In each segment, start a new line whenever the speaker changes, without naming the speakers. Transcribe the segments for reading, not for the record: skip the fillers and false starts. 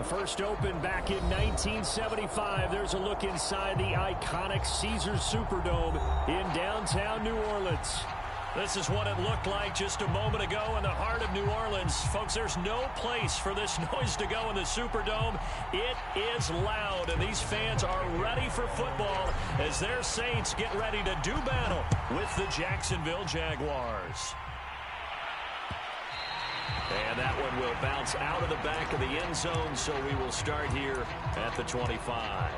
First opened back in 1975. There's a look inside the iconic Caesars Superdome in downtown New Orleans. This is what it looked like just a moment ago in the heart of New Orleans. Folks, there's no place for this noise to go in the Superdome. It is loud, and these fans are ready for football as their Saints get ready to do battle with the Jacksonville Jaguars. And that one will bounce out of the back of the end zone, so we will start here at the 25.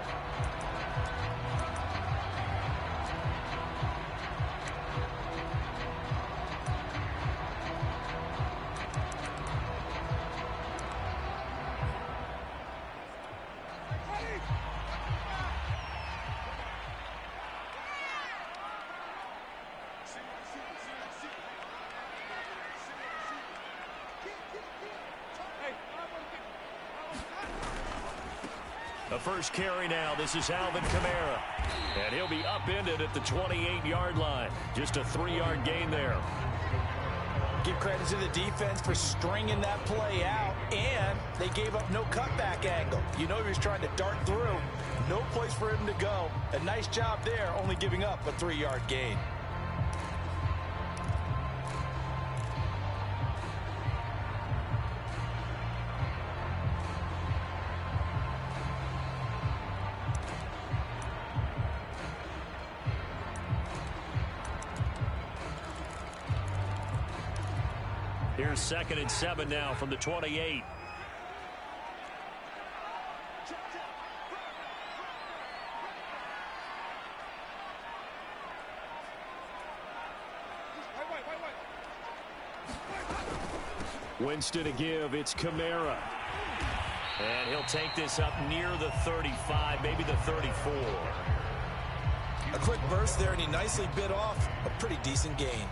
The first carry now. This is Alvin Kamara. And he'll be upended at the 28-yard line. Just a 3-yard gain there.
Give credit to the defense for stringing that play out, and they gave up no cutback angle. You know he was trying to dart through. No place for him to go. A nice job there, only giving up a 3-yard gain.
Here's 2nd and 7 now from the 28. Winston to give. It's Kamara. And he'll take this up near the 35, maybe the 34.
A quick burst there, and he nicely bit off a pretty decent gain.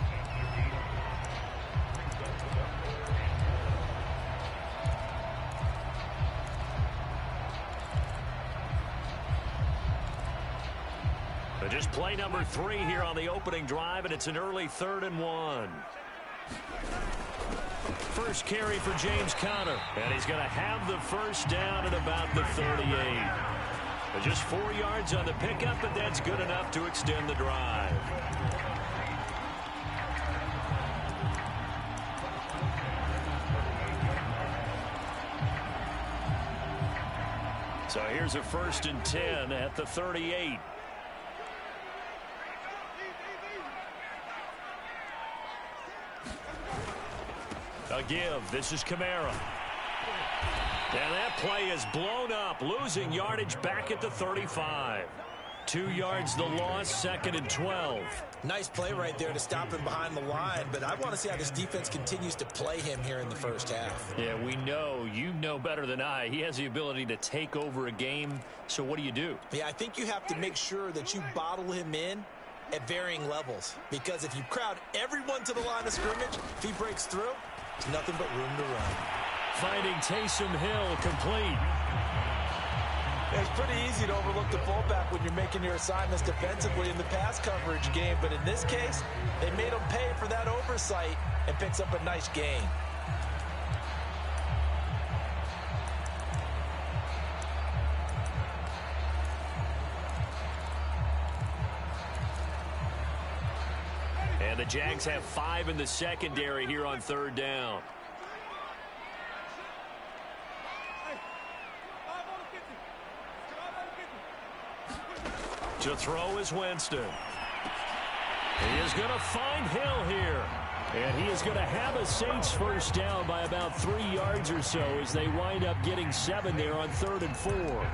Just play number 3 here on the opening drive, and it's an early 3rd and 1. First carry for James Conner, and he's going to have the first down at about the 38. Just 4 yards on the pickup, but that's good enough to extend the drive. So here's a 1st and 10 at the 38. A give. This is Kamara. And that play is blown up, losing yardage back at the 35. 2 yards the loss, 2nd and 12.
Nice play right there to stop him behind the line, but I want to see how this defense continues to play him here in the first half.
Yeah, we know. You know better than I. He has the ability to take over a game, so what do?
Yeah, I think you have to make sure that you bottle him in at varying levels, because if you crowd everyone to the line of scrimmage, if he breaks through, there's nothing but room to run.
Finding Taysom Hill complete.
It's pretty easy to overlook the fullback when you're making your assignments defensively in the pass coverage game, but in this case, they made him pay for that oversight and picks up a nice gain.
And the Jags have 5 in the secondary here on 3rd down. To throw is Winston. He is going to find Hill here. And he is going to have a Saints first down by about 3 yards or so as they wind up getting 7 there on 3rd and 4.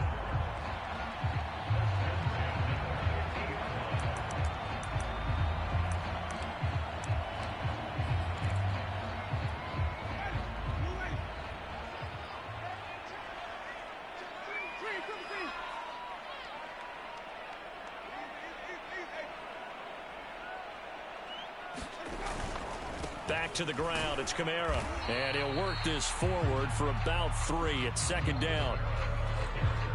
Back to the ground. It's Kamara. And he'll work this forward for about 3 at 2nd down.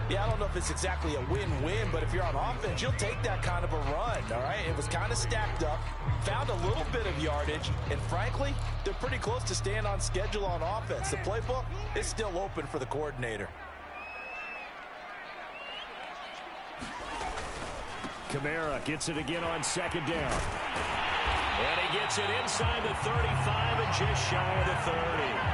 Yeah, I don't know if it's exactly a win-win, but if you're on offense, you'll take that kind of a run, all right? It was kind of stacked up, found a little bit of yardage, and frankly, they're pretty close to staying on schedule on offense. The playbook is still open for the coordinator.
Kamara gets it again on second down. And he gets it inside the 35 and just shy of the 30.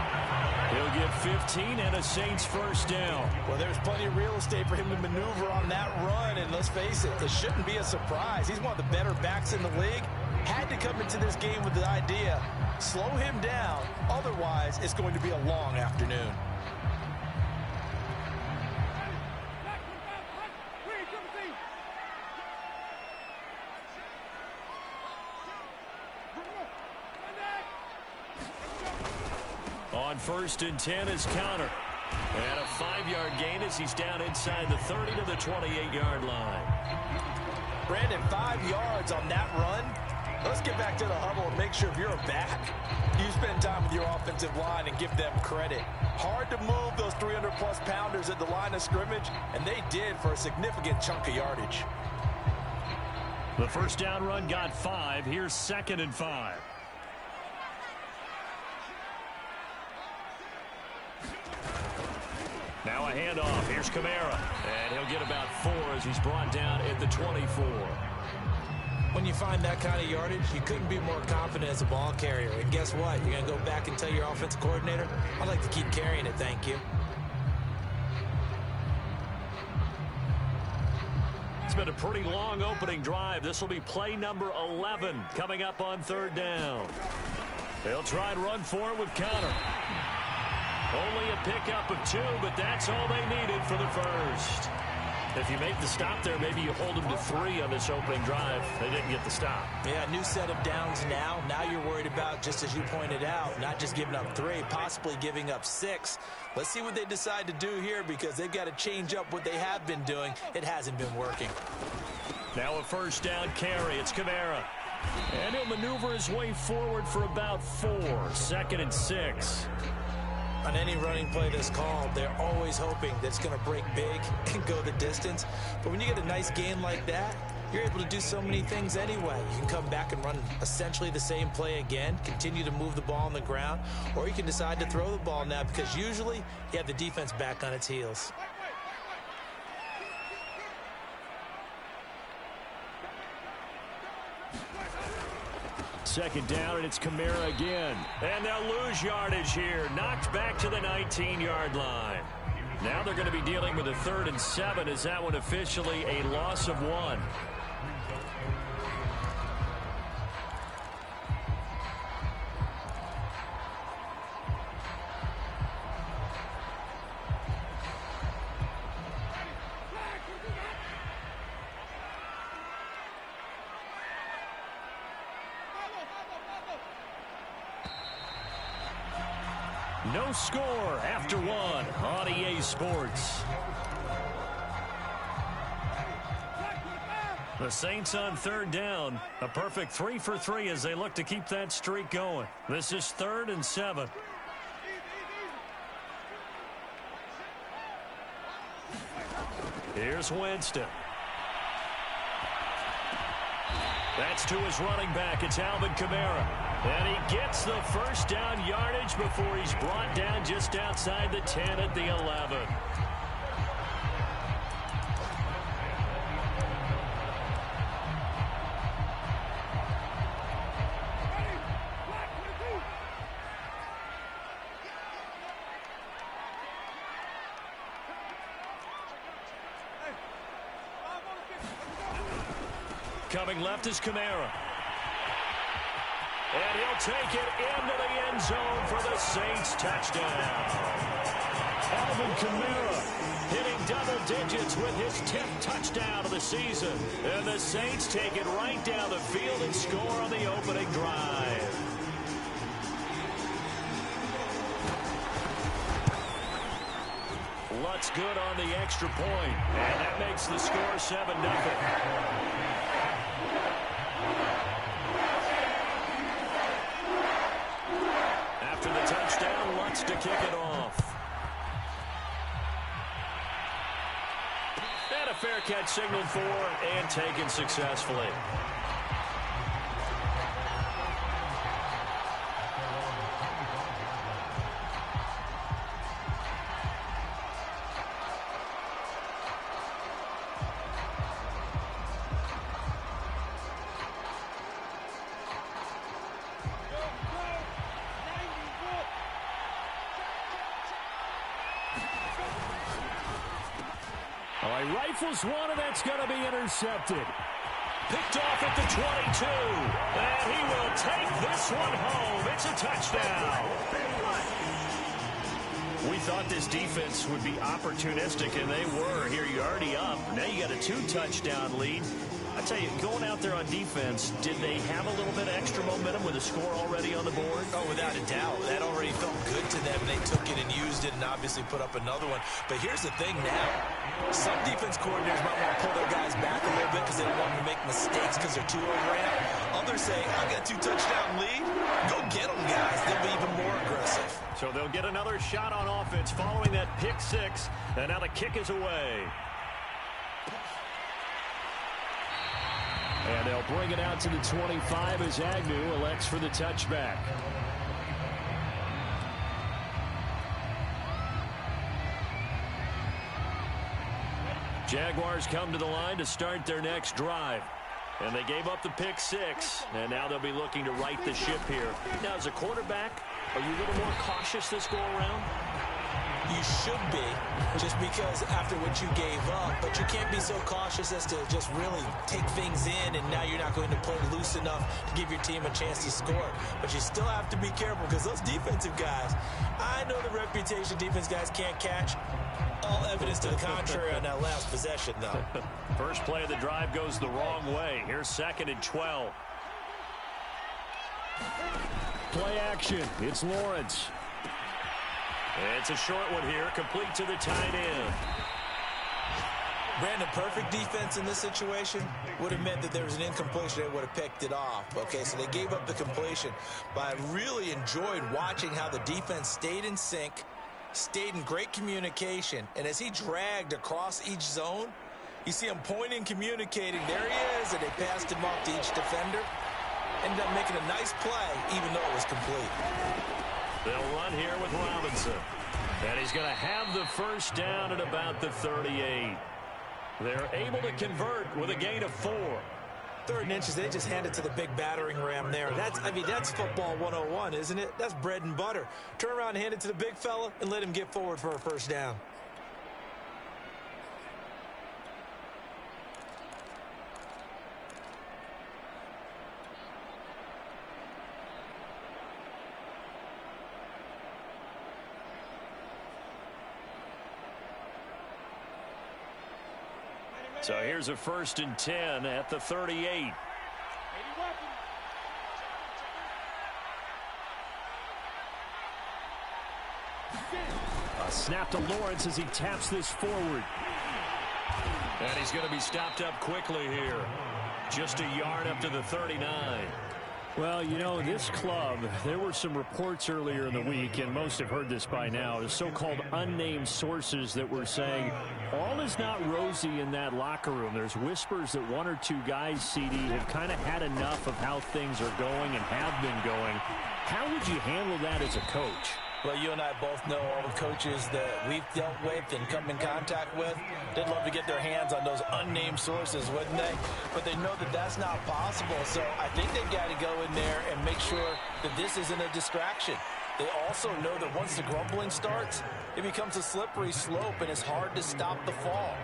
He'll get 15 and a Saints first down.
Well, there's plenty of real estate for him to maneuver on that run, and let's face it, it shouldn't be a surprise. He's one of the better backs in the league. Had to come into this game with the idea, slow him down, otherwise it's going to be a long afternoon.
On 1st and 10 is Conner. And a 5-yard gain as he's down inside the 30 to the 28-yard line.
Brandon, 5 yards on that run. Let's get back to the huddle and make sure if you're a back, you spend time with your offensive line and give them credit. Hard to move those 300-plus pounders at the line of scrimmage, and they did for a significant chunk of yardage.
The first down run got 5. Here's 2nd and 5. Now a handoff. Here's Kamara. And he'll get about 4 as he's brought down at the 24.
When you find that kind of yardage, you couldn't be more confident as a ball carrier. And guess what? You're going to go back and tell your offensive coordinator, I'd like to keep carrying it, thank you.
It's been a pretty long opening drive. This will be play number 11 coming up on 3rd down. They'll try and run for it with Conner. Only a pickup of 2, but that's all they needed for the first. If you make the stop there, maybe you hold them to 3 on this opening drive. They didn't get the stop.
Yeah, new set of downs now. Now you're worried about, just as you pointed out, not just giving up 3, possibly giving up 6. Let's see what they decide to do here because they've got to change up what they have been doing. It hasn't been working.
Now a first down carry. It's Kamara. And he'll maneuver his way forward for about 4. 2nd and 6.
On any running play that's called, they're always hoping that it's going to break big and go the distance. But when you get a nice gain like that, you're able to do so many things anyway. You can come back and run essentially the same play again, continue to move the ball on the ground, or you can decide to throw the ball now because usually you have the defense back on its heels.
Second down, and it's Kamara again. And they'll lose yardage here. Knocked back to the 19-yard line. Now they're going to be dealing with a 3rd and 7. Is that one officially a loss of 1? No score after 1 on EA Sports. The Saints on 3rd down. A perfect 3 for 3 as they look to keep that streak going. This is 3rd and 7. Here's Winston. That's to his running back. It's Alvin Kamara. And he gets the first down yardage before he's brought down just outside the 10 at the 11. Coming left is Kamara. And he'll take it into the end zone for the Saints touchdown. Alvin Kamara hitting double digits with his 10th touchdown of the season. And the Saints take it right down the field and score on the opening drive. Lutz good on the extra point. And that makes the score 7-0. After the touchdown, Lutz to kick it off. And a fair catch signaled for and taken successfully. Oh, he rifles one, and that's going to be intercepted. Picked off at the 22. And he will take this one home. It's a touchdown. We thought this defense would be opportunistic, and they were. Here you're already up. Now you got a 2-touchdown lead. I tell you, going out there on defense, did they have a little bit of extra momentum with a score already on the board?
Oh, without a doubt. That already felt good to them. They took it and used it and obviously put up another one. But here's the thing now. Some defense coordinators might want to pull their guys back a little bit because they don't want them to make mistakes because they're too overran. Others say, I got a 2-touchdown lead. Go get them, guys. They'll be even more aggressive.
So they'll get another shot on offense following that pick six. And now the kick is away. And they'll bring it out to the 25 as Agnew elects for the touchback. Jaguars come to the line to start their next drive. And they gave up the pick six. And now they'll be looking to right the ship here. Now, as a quarterback, are you a little more cautious this go around?
You should be, just because after what you gave up, but you can't be so cautious as to just really take things in, and now you're not going to play loose enough to give your team a chance to score. But you still have to be careful because those defensive guys, I know the reputation defense guys can't catch. All evidence to the contrary on that last possession, though.
First play of the drive goes the wrong way. Here's 2nd and 12. Play action. It's Lawrence. It's a short one here, complete to the tight end.
Brandon, perfect defense in this situation would have meant that there was an incompletion. They would have picked it off. Okay, so they gave up the completion. But I really enjoyed watching how the defense stayed in sync, stayed in great communication. And as he dragged across each zone, you see him pointing, communicating. There he is, and they passed him off to each defender. Ended up making a nice play, even though it was complete.
They'll run here with Robinson. And he's going to have the first down at about the 38. They're able to convert with a gain of 4.
3rd and inches, they just hand it to the big battering ram there. That's football 101, isn't it? That's bread and butter. Turn around and hand it to the big fella and let him get forward for a first down.
So here's a 1st and 10 at the 38. A snap to Lawrence as he taps this forward. And he's going to be stopped up quickly here. Just a yard up to the 39. Well, you know, this club, there were some reports earlier in the week, and most have heard this by now, the so-called unnamed sources that were saying all is not rosy in that locker room. There's whispers that 1 or 2 guys, CD, have kind of had enough of how things are going and have been going. How would you handle that as a coach?
Well, you and I both know all the coaches that we've dealt with and come in contact with. They'd love to get their hands on those unnamed sources, wouldn't they? But they know that that's not possible. So I think they've got to go in there and make sure that this isn't a distraction. They also know that once the grumbling starts, it becomes a slippery slope and it's hard to stop the fall.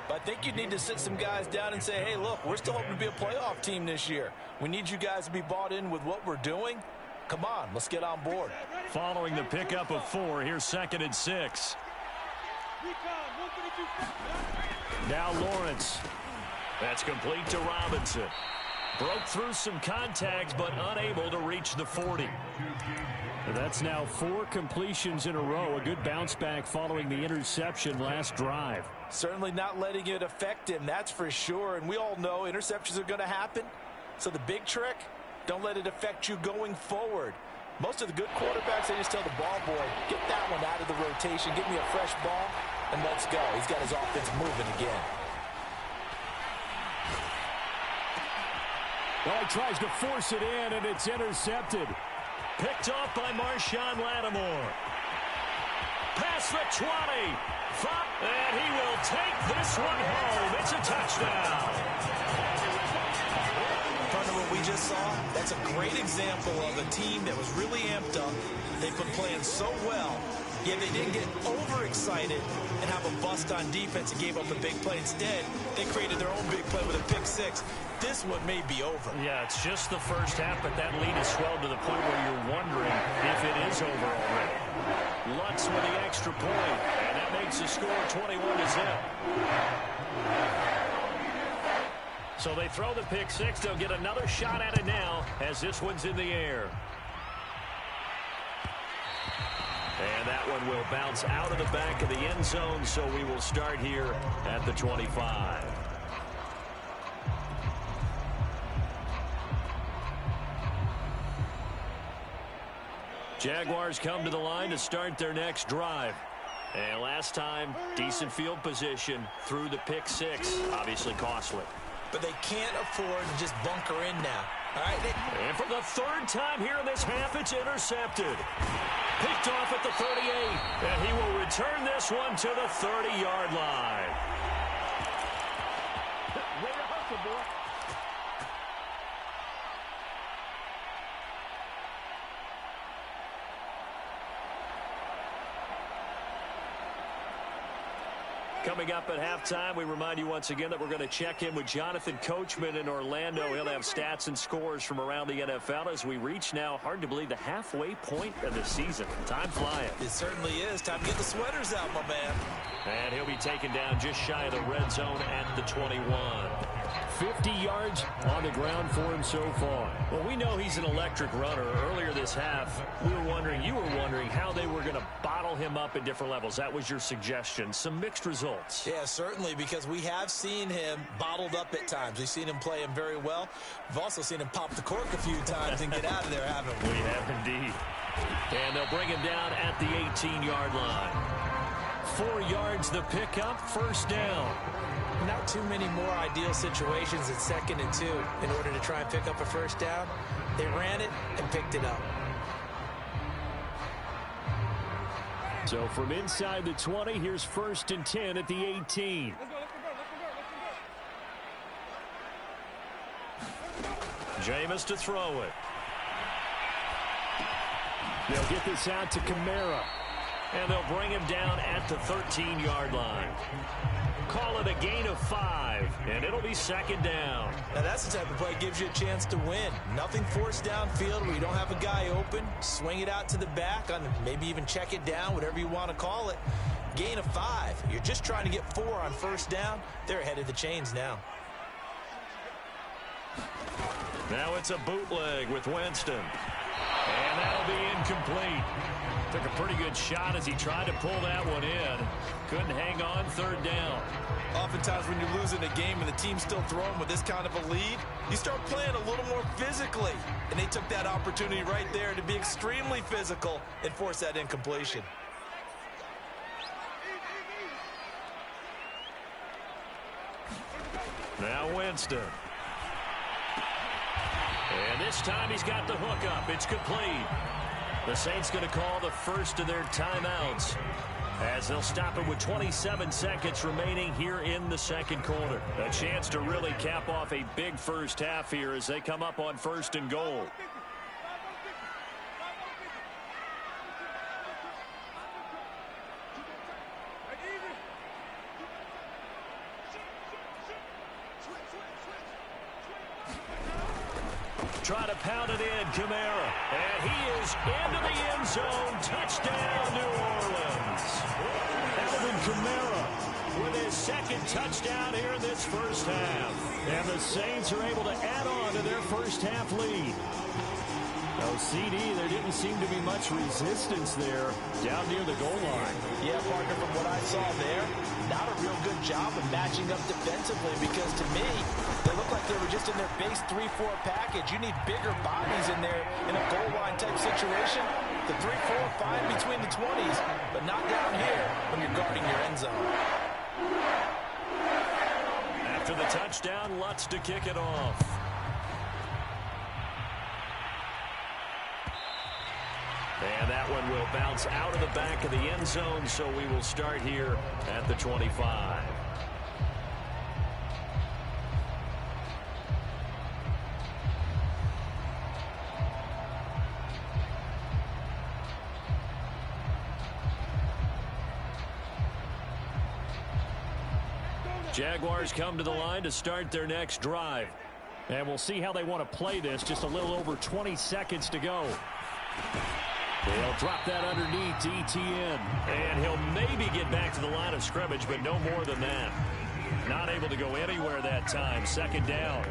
But I think you need to sit some guys down and say, hey, look, we're still hoping to be a playoff team this year. We need you guys to be bought in with what we're doing. Come on, let's get on board.
Following the pickup of 4, here's 2nd and 6. Now Lawrence. That's complete to Robinson. Broke through some contacts, but unable to reach the 40. That's now 4 completions in a row. A good bounce back following the interception last drive.
Certainly not letting it affect him, that's for sure. And we all know interceptions are going to happen. So the big trick, don't let it affect you going forward. Most of the good quarterbacks, they just tell the ball boy, get that one out of the rotation, give me a fresh ball, and let's go. He's got his offense moving again.
Well, he tries to force it in, and it's intercepted. Picked off by Marshawn Lattimore. Past the 20. And he will take this one home. It's a touchdown.
Partner, what we just saw, that's a great example of a team that was really amped up. They've been playing so well. Yeah, they didn't get overexcited and have a bust on defense and gave up a big play. Instead, they created their own big play with a pick six. This one may be over.
Yeah, it's just the first half, but that lead has swelled to the point where you're wondering if it is over already. Lutz with the extra point, and that makes the score 21-0. So they throw the pick six. They'll get another shot at it now as this one's in the air. And that one will bounce out of the back of the end zone, so we will start here at the 25. Jaguars come to the line to start their next drive. And last time, decent field position through the pick six. Obviously costly.
But they can't afford to just bunker in now. All right?
And for the third time here in this half, it's intercepted. Picked off at the 38. And he will return this one to the 30-yard line. Way to hustle, boy. Coming up at halftime, we remind you once again that we're going to check in with Jonathan Coachman in Orlando. He'll have stats and scores from around the NFL as we reach now, hard to believe, the halfway point of the season. Time flying.
It certainly is. Time to get the sweaters out, my man.
And he'll be taken down just shy of the red zone at the 21. 50 yards on the ground for him so far. Well, we know he's an electric runner. Earlier this half, you were wondering how they were going to bottle him up at different levels. That was your suggestion. Some mixed results.
Yeah, certainly, because we have seen him bottled up at times. We've seen him play him very well. We've also seen him pop the cork a few times and get out of there, haven't we?
We have indeed. And they'll bring him down at the 18-yard line. 4 yards the pickup, first down.
Not too many more ideal situations at 2nd and 2 in order to try and pick up a first down. They ran it and picked it up.
So from inside the 20, here's 1st and 10 at the 18. Jameis to throw it. They'll get this out to Kamara. And they'll bring him down at the 13-yard line. Call it a gain of 5, and it'll be 2nd down.
Now that's the type of play that gives you a chance to win. Nothing forced downfield where you don't have a guy open. Swing it out to the back, maybe even check it down, whatever you want to call it. Gain of 5. You're just trying to get 4 on first down. They're ahead of the chains now.
Now it's a bootleg with Winston. And that'll be incomplete. Took a pretty good shot as he tried to pull that one in. Couldn't hang on, 3rd down.
Oftentimes when you're losing a game and the team's still throwing with this kind of a lead, you start playing a little more physically. And they took that opportunity right there to be extremely physical and force that incompletion.
Now Winston. And this time he's got the hook up. It's complete. The Saints going to call the first of their timeouts as they'll stop it with 27 seconds remaining here in the 2nd quarter. A chance to really cap off a big first half here as they come up on 1st and goal. Try to pound it in, Kamara. And he is into the end zone. Touchdown, New Orleans. Alvin Kamara with his 2nd touchdown here in this first half. And the Saints are able to add on to their first half lead. Oh, CD, there didn't seem to be much resistance there down near the goal line.
Yeah, partner, from what I saw there, not a real good job of matching up defensively because to me, they look like they were just in their base 3-4 package. You need bigger bodies in there in a goal line type situation. The 3-4 fine between the 20s, but not down here when you're guarding your end zone.
After the touchdown, Lutz to kick it off. And that one will bounce out of the back of the end zone, so we will start here at the 25. Jaguars come to the line to start their next drive. And we'll see how they want to play this. Just a little over 20 seconds to go. They'll drop that underneath to Etienne. And he'll maybe get back to the line of scrimmage, but no more than that. Not able to go anywhere that time. Second down.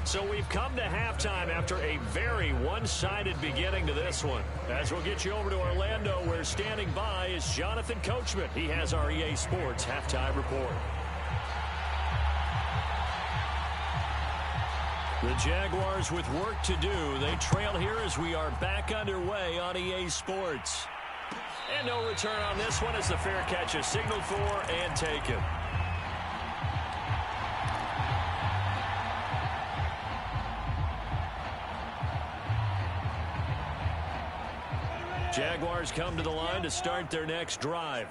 So we've come to halftime after a very one-sided beginning to this one. As we'll get you over to Orlando, where standing by is Jonathan Coachman. He has our EA Sports halftime report. The Jaguars with work to do. They trail here as we are back underway on EA Sports. And no return on this one as the fair catch is signaled for and taken. Jaguars come to the line to start their next drive.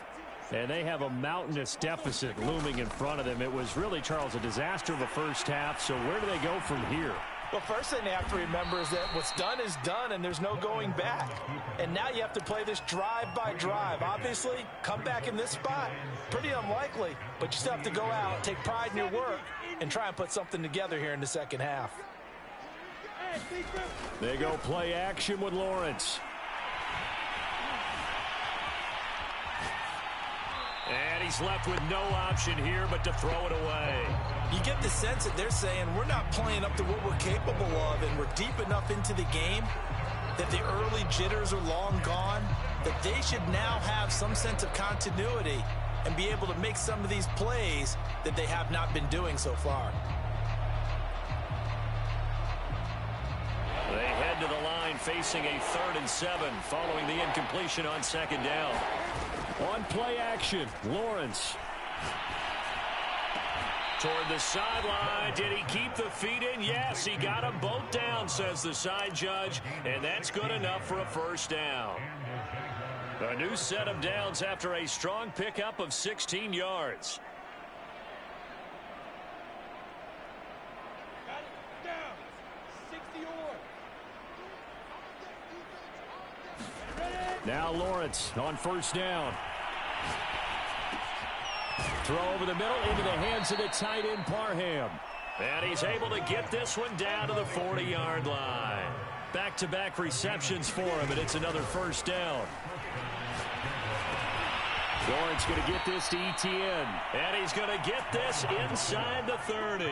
And they have a mountainous deficit looming in front of them. It was really, Charles, a disaster of a first half. So where do they go from here?
Well, first thing they have to remember is that what's done is done, and there's no going back. And now you have to play this drive by drive. Obviously, come back in this spot, pretty unlikely. But you still have to go out, take pride in your work, and try and put something together here in the second half.
They go play action with Lawrence. And he's left with no option here but to throw it away.
You get the sense that they're saying we're not playing up to what we're capable of, and we're deep enough into the game that the early jitters are long gone, that they should now have some sense of continuity and be able to make some of these plays that they have not been doing so far.
They head to the line facing a 3rd and 7 following the incompletion on second down. On play action, Lawrence. Toward the sideline. Did he keep the feet in? Yes, he got them both down, says the side judge, and that's good enough for a first down. A new set of downs after a strong pickup of 16 yards. Now Lawrence on first down. Throw over the middle into the hands of the tight end Parham. And he's able to get this one down to the 40-yard line. Back-to-back receptions for him, and it's another first down. Lawrence going to get this to Etienne. And he's going to get this inside the 30.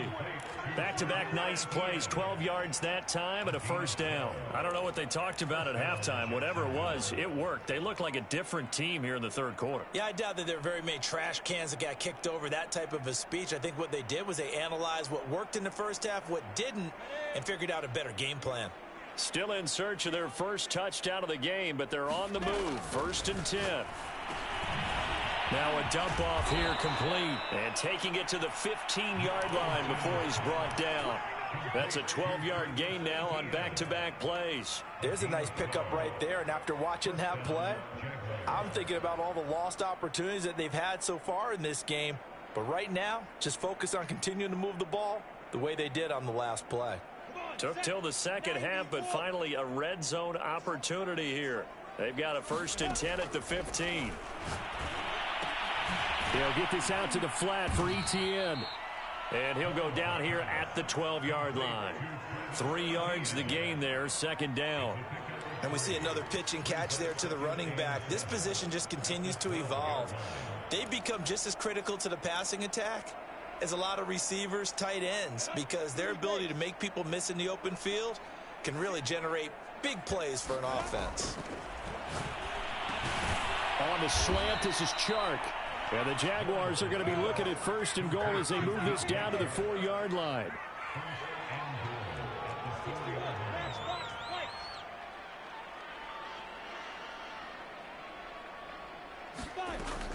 Back-to-back nice plays, 12 yards that time and a first down. I don't know what they talked about at halftime. Whatever it was, it worked. They look like a different team here in the third quarter.
Yeah, I doubt that there are very many trash cans that got kicked over, that type of a speech. I think what they did was they analyzed what worked in the first half, what didn't, and figured out a better game plan.
Still in search of their first touchdown of the game, but they're on the move. 1st and 10. Now a dump off here complete. And taking it to the 15-yard line before he's brought down. That's a 12-yard gain now on back-to-back plays.
There's a nice pickup right there, and after watching that play, I'm thinking about all the lost opportunities that they've had so far in this game. But right now, just focus on continuing to move the ball the way they did on the last play.
Took till the second half, but finally a red zone opportunity here. They've got a 1st and 10 at the 15. They'll get this out to the flat for Etienne. And he'll go down here at the 12-yard line. 3 yards the gain there, second down.
And we see another pitch and catch there to the running back. This position just continues to evolve. They've become just as critical to the passing attack as a lot of receivers, tight ends, because their ability to make people miss in the open field can really generate big plays for an offense.
On the slant, this is Chark. And the Jaguars are going to be looking at 1st and goal as they move this down to the 4-yard line.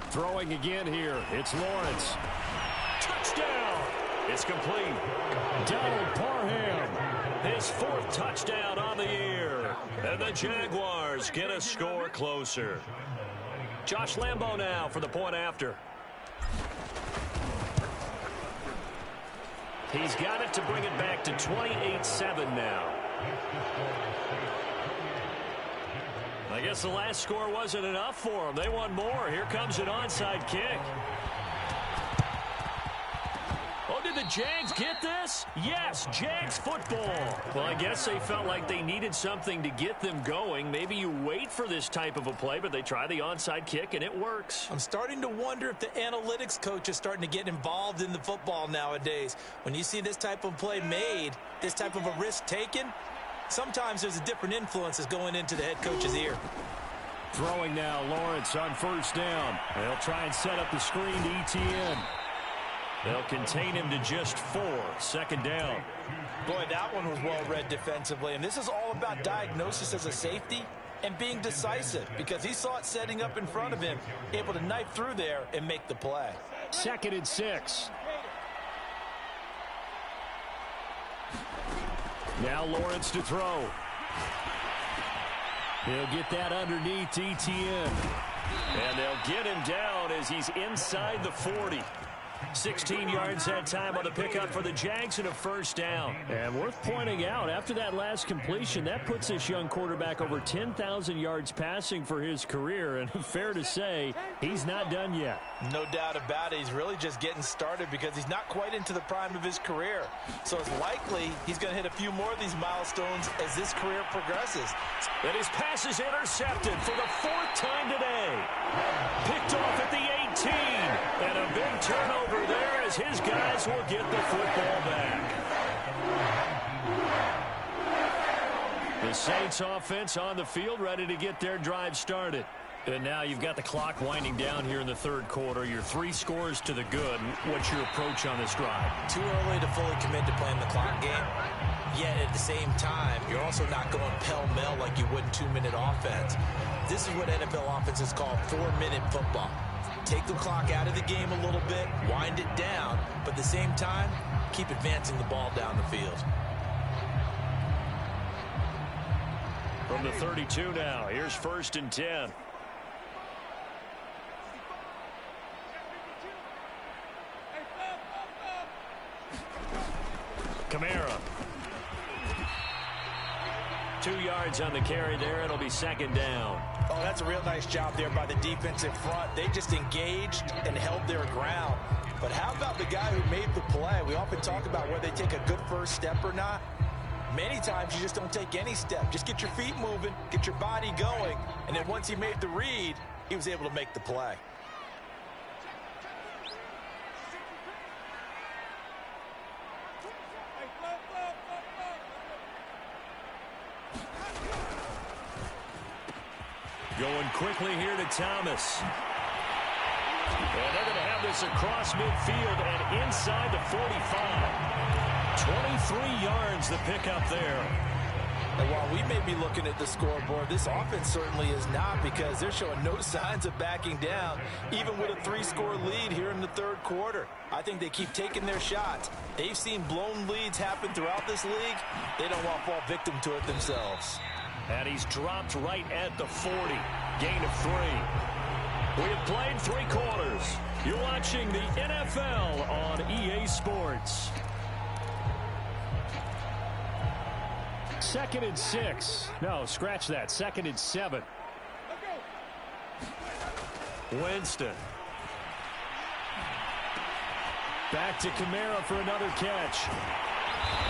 Throwing again here, it's Lawrence. Touchdown! It's complete. Donald Parham, his 4th touchdown on the year. And the Jaguars get a score closer. Josh Lambo now for the point after. He's got it to bring it back to 28-7 now. I guess the last score wasn't enough for them. They want more. Here comes an onside kick. Oh, did the Jags get this? Yes, Jags football. Well, I guess they felt like they needed something to get them going. Maybe you wait for this type of a play, but they try the onside kick, and it works.
I'm starting to wonder if the analytics coach is starting to get involved in the football nowadays. When you see this type of play made, this type of a risk taken, sometimes there's a different influence that's going into the head coach's ear.
Throwing now, Lawrence on 1st down. They'll try and set up the screen to ETN. They'll contain him to just 4. 2nd down.
Boy, that one was well read defensively. And this is all about diagnosis as a safety and being decisive, because he saw it setting up in front of him, able to knife through there and make the play.
2nd and 6. Now Lawrence to throw. He'll get that underneath ETN. And they'll get him down as he's inside the 40. 16 yards that time on the pickup for the Jags and a 1st down. And worth pointing out, after that last completion, that puts this young quarterback over 10,000 yards passing for his career. And fair to say, he's not done yet.
No doubt about it. He's really just getting started because he's not quite into the prime of his career. So it's likely he's going to hit a few more of these milestones as this career progresses.
And his pass is intercepted for the 4th time today. Picked off at the 18. And a big turnover there as his guys will get the football back. The Saints offense on the field ready to get their drive started. And now you've got the clock winding down here in the 3rd quarter. You're 3 scores to the good. What's your approach on this drive?
Too early to fully commit to playing the clock game. Yet at the same time, you're also not going pell-mell like you would in 2-minute offense. This is what NFL offenses call 4-minute football. Take the clock out of the game a little bit, wind it down, but at the same time, keep advancing the ball down the field.
From the 32 now, here's 1st and 10. Kamara. 2 yards on the carry there. It'll be 2nd down.
Oh, that's a real nice job there by the defensive front. They just engaged and held their ground. But how about the guy who made the play? We often talk about whether they take a good first step or not. Many times you just don't take any step. Just get your feet moving, get your body going, and then once he made the read, he was able to make the play.
Going quickly here to Thomas. And they're going to have this across midfield and inside the 45. 23 yards the pickup there.
And while we may be looking at the scoreboard, this offense certainly is not, because they're showing no signs of backing down, even with a 3-score lead here in the 3rd quarter. I think they keep taking their shots. They've seen blown leads happen throughout this league. They don't want to fall victim to it themselves.
And he's dropped right at the 40. Gain of 3. We have played 3 quarters. You're watching the NFL on EA Sports. 2nd and 6. No, scratch that. 2nd and 7. Winston. Back to Kamara for another catch.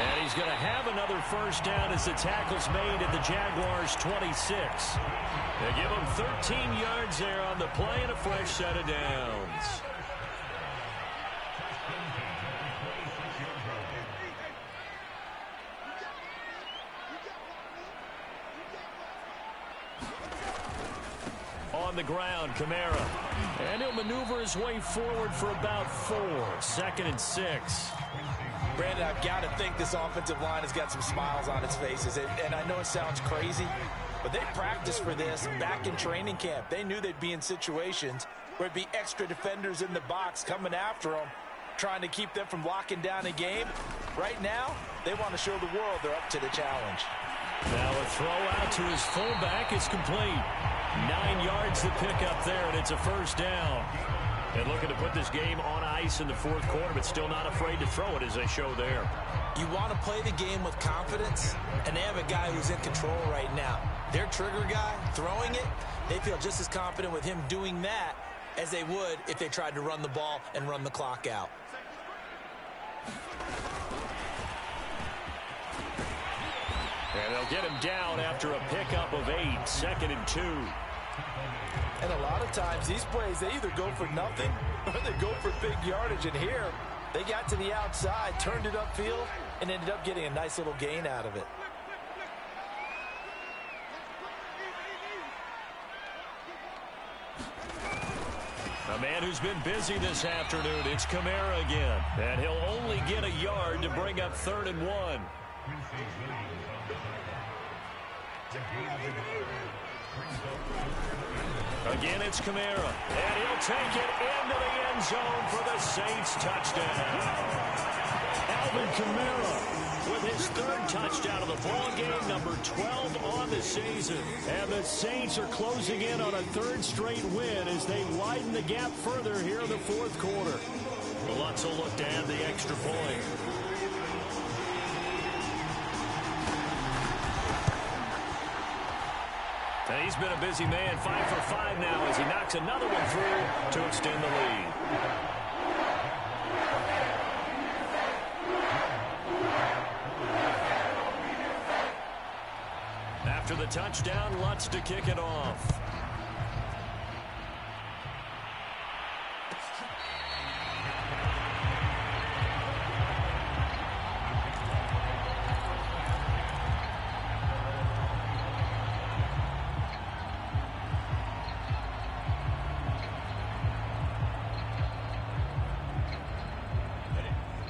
And he's going to have another 1st down as the tackle's made at the Jaguars' 26. They give him 13 yards there on the play and a fresh set of downs. On the ground, Kamara. And he'll maneuver his way forward for about 4. 2nd and 6.
Brandon, I've got to think this offensive line has got some smiles on its faces. And I know it sounds crazy, but they practiced for this back in training camp. They knew they'd be in situations where it'd be extra defenders in the box coming after them. trying to keep them from locking down a game. Right now, they want to show the world they're up to the challenge.
Now a throw out to his fullback is complete. 9 yards to pick up there, and it's a first down. And looking to put this game on ice in the fourth quarter, but still not afraid to throw it as they show there.
You want to play the game with confidence, and they have a guy who's in control right now. Their trigger guy, throwing it, they feel just as confident with him doing that as they would if they tried to run the ball and run the clock out.
And they'll get him down after a pickup of 8, 2nd and 2.
And a lot of times, these plays, they either go for nothing or they go for big yardage. And here, they got to the outside, turned it upfield, and ended up getting a nice little gain out of it.
A man who's been busy this afternoon, it's Kamara again. And he'll only get a yard to bring up 3rd and 1. Again, it's Kamara, and he'll take it into the end zone for the Saints touchdown. Alvin Kamara with his 3rd touchdown of the ball game, number 12 on the season. And the Saints are closing in on a 3rd straight win as they widen the gap further here in the fourth quarter. The Lutz will look to add the extra point. And he's been a busy man, 5 for 5 now as he knocks another one through to extend the lead. After the touchdown, Lutz to kick it off.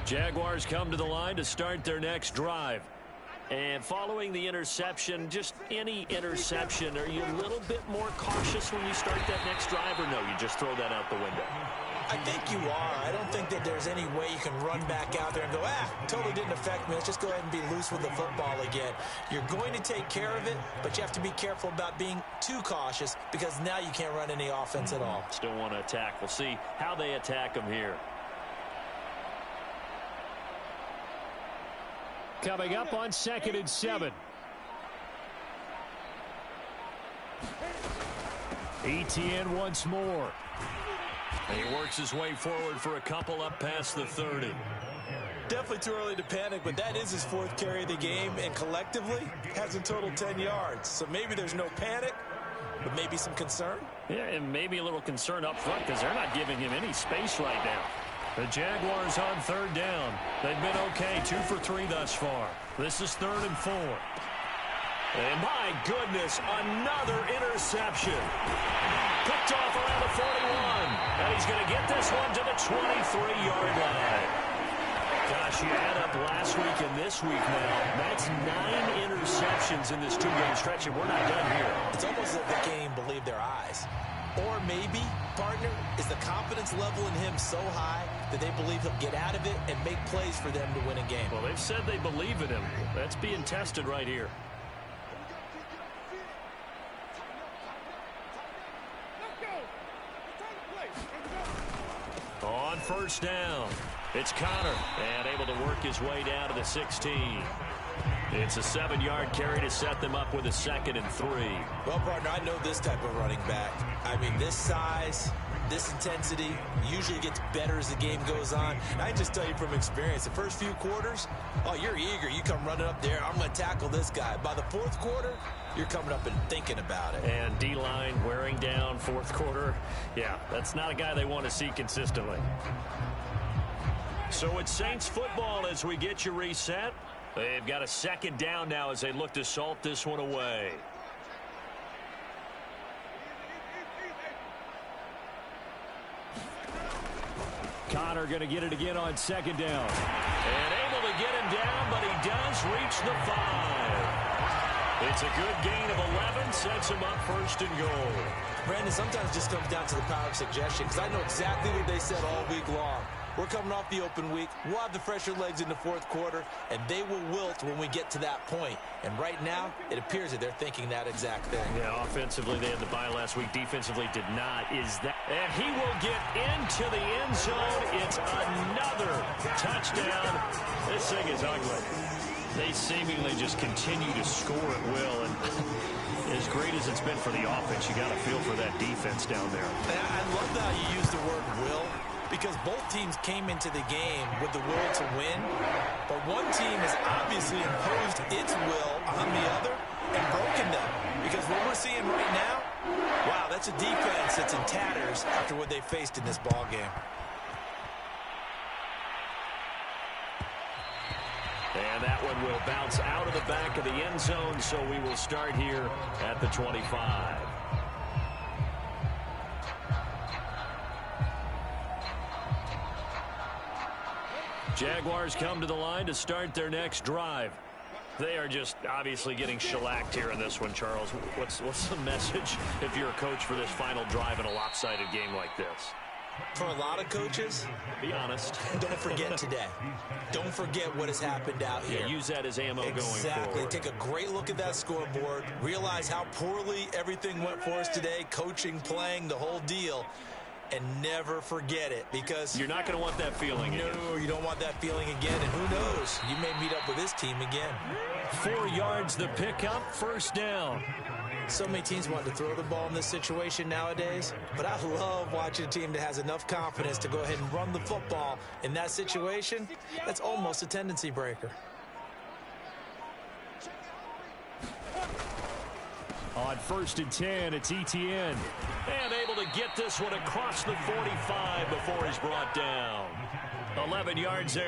Jaguars come to the line to start their next drive. And following the interception, just any interception, are you a little bit more cautious when you start that next drive, or no, you just throw that out the window?
I think you are. I don't think that there's any way you can run back out there and go, totally didn't affect me. Let's just go ahead and be loose with the football again. You're going to take care of it, but you have to be careful about being too cautious because now you can't run any offense at all.
Still want to attack. We'll see how they attack them here. Coming up on 2nd and 7. Etienne once more. And he works his way forward for a couple up past the 30.
Definitely too early to panic, but that is his 4th carry of the game, and collectively has in total 10 yards. So maybe there's no panic, but maybe some concern.
Yeah, and maybe a little concern up front because they're not giving him any space right now. The Jaguars on 3rd down. They've been okay, 2 for 3 thus far. This is 3rd and 4. And my goodness, another interception. Picked off around the 41. And he's going to get this one to the 23-yard line. Gosh, you add up last week and this week now. That's 9 interceptions in this 2-game stretch, and we're not done here.
It's almost like they can't even believe their eyes. Or maybe, partner, is the confidence level in him so high that they believe he'll get out of it and make plays for them to win a game.
Well, they've said they believe in him. That's being tested right here. On 1st down, it's Connor, and able to work his way down to the 16. It's a 7-yard carry to set them up with a 2nd and 3.
Well, partner, I know this type of running back. I mean, this size, this intensity usually gets better as the game goes on. And I just tell you from experience, the first few quarters, oh, you're eager. You come running up there, I'm going to tackle this guy. By the 4th quarter, you're coming up and thinking about it.
And D-line wearing down 4th quarter. Yeah, that's not a guy they want to see consistently. So it's Saints football as we get you reset. They've got a 2nd down now as they look to salt this one away. Connor going to get it again on 2nd down. And able to get him down, but he does reach the 5. It's a good gain of 11, sets him up 1st and goal.
Brandon, sometimes it just comes down to the power of suggestion, because I know exactly what they said all week long. We're coming off the open week. We'll have the fresher legs in the fourth quarter, and they will wilt when we get to that point. And right now, it appears that they're thinking that exact thing.
Yeah, offensively, they had the bye last week. Defensively, did not. And he will get into the end zone. It's another touchdown. This thing is ugly. They seemingly just continue to score at will. And as great as it's been for the offense, you got to feel for that defense down there.
I love how you use the word will, because both teams came into the game with the will to win, but one team has obviously imposed its will on the other and broken them. Because what we're seeing right now, wow, that's a defense that's in tatters after what they faced in this ball game.
And that one will bounce out of the back of the end zone, so we will start here at the 25. Jaguars come to the line to start their next drive. They are just obviously getting shellacked here in this one, Charles. What's the message if you're a coach for this final drive in a lopsided game like this?
For a lot of coaches,
be honest,
don't forget today. Don't forget what has happened out here.
Yeah, use that as ammo going forward.
Exactly. Take a great look at that scoreboard. Realize how poorly everything went for us today. Coaching, playing, the whole deal. And never forget it, because
you're not going to want that feeling again.
No, you don't want that feeling again. And who knows? You may meet up with this team again.
4 yards the pickup, first down.
So many teams want to throw the ball in this situation nowadays, but I love watching a team that has enough confidence to go ahead and run the football in that situation. That's almost a tendency breaker.
On 1st and 10, it's Etienne. And able to get this one across the 45 before he's brought down. 11 yards there.